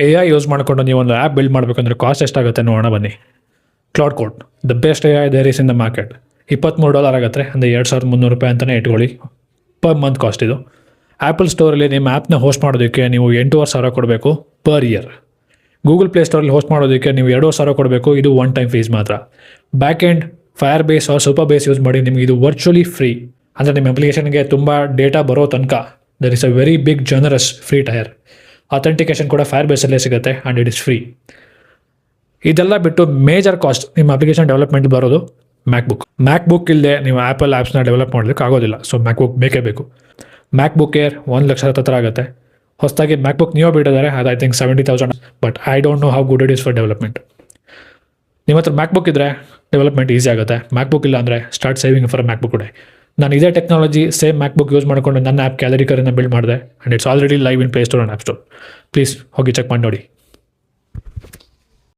AI use ಮಾಡಿಕೊಂಡು ನೀವು ಒಂದು ಆ್ಯಪ್ ಬಿಲ್ಡ್ ಮಾಡಬೇಕಂದ್ರೆ ಕಾಸ್ಟ್ ಎಷ್ಟಾಗುತ್ತೆ ನೋಡೋಣ ಬನ್ನಿ. Claude Code the best AI there is in the market. $23 ಆಗುತ್ತೆ, ಅಂದರೆ $2,300 ಅಂತಲೇ ಇಟ್ಕೊಳ್ಳಿ ಪರ್ ಮಂತ್ ಕಾಸ್ಟ್. ಇದು ಆ್ಯಪಲ್ ಸ್ಟೋರಲ್ಲಿ ನಿಮ್ಮ ಆ್ಯಪ್ನ ಹೋಸ್ಟ್ ಮಾಡೋದಕ್ಕೆ ನೀವು $8,500 ಕೊಡಬೇಕು ಪರ್ ಇಯರ್. ಗೂಗಲ್ ಪ್ಲೇಸ್ಟೋರಲ್ಲಿ ಹೋಸ್ಟ್ ಮಾಡೋದಕ್ಕೆ ನೀವು $2,500 ಕೊಡಬೇಕು. ಇದು ಒನ್ ಟೈಮ್ ಫೀಸ್ ಮಾತ್ರ. Back end Firebase or Supabase use ಮಾಡಿ ನಿಮಗೆ ಇದು ವರ್ಚುವಲಿ ಫ್ರೀ, ಅಂದರೆ ನಿಮ್ಮ ಅಪ್ಲಿಕೇಶನ್ಗೆ ತುಂಬ ಡೇಟಾ ಬರೋ ತನಕ there is a very big generous free tier. Authentication ಕೂಡ ಫೈರ್ ಬೇಸಲ್ಲೇ ಸಿಗುತ್ತೆ ಆ್ಯಂಡ್ ಇಟ್ ಇಸ್ ಫ್ರೀ. ಇದೆಲ್ಲ ಬಿಟ್ಟು ಮೇಜರ್ ಕಾಸ್ಟ್ ನಿಮ್ಮ ಅಪ್ಲಿಕೇಶನ್ ಡೆವಲಪ್ಮೆಂಟ್ ಬರೋದು ಮ್ಯಾಕ್ಬುಕ್ ಇಲ್ಲದೆ ನೀವು ಆ್ಯಪಲ್ ಆ್ಯಪ್ಸ್ನ ಡೆವಲಪ್ ಮಾಡೋದಕ್ಕೆ ಆಗೋದಿಲ್ಲ. ಸೊ ಮ್ಯಾಕ್ಬುಕ್ ಬೇಕೇ ಬೇಕು. ಮ್ಯಾಕ್ಬುಕ್ ಏರ್ 1,00,000 ಹತ್ರ ಆಗುತ್ತೆ. ಹೊಸದಾಗಿ ಮ್ಯಾಕ್ಬುಕ್ ನ್ಯೂ ಬಿಟ್ಟಿದ್ದಾರೆ, ಅದು I think 70,000, but I don't know how good it is for development. ನಿಮ್ಮ ಹತ್ರ ಮ್ಯಾಕ್ಬುಕ್ ಇದ್ದರೆ ಡೆವಲಪ್ಮೆಂಟ್ ಈಸಿ ಆಗುತ್ತೆ. ಮ್ಯಾಕ್ಬುಕ್ ಇಲ್ಲ ಅಂದರೆ ಸ್ಟಾರ್ಟ್ ಸೇವಿಂಗ್ ಫಾರ್ ಮ್ಯಾಕ್ಬುಕ್ ಕೂಡ. ನಾನು ಇದೇ ಟೆಕ್ನಾಲಜಿ ಸೇಮ್ ಮ್ಯಾಕ್ಬುಕ್ ಯೂಸ್ ಮಾಡಿಕೊಂಡು ನನ್ನ ಆ್ಯಪ್ ಕ್ಯಾಲರಿಕರನ್ನು ಬಿಲ್ಡ್ ಮಾಡಿದೆ and it's already live in play store and app store. Please ಹೋಗಿ ಚೆಕ್ ಮಾಡಿ ನೋಡಿ.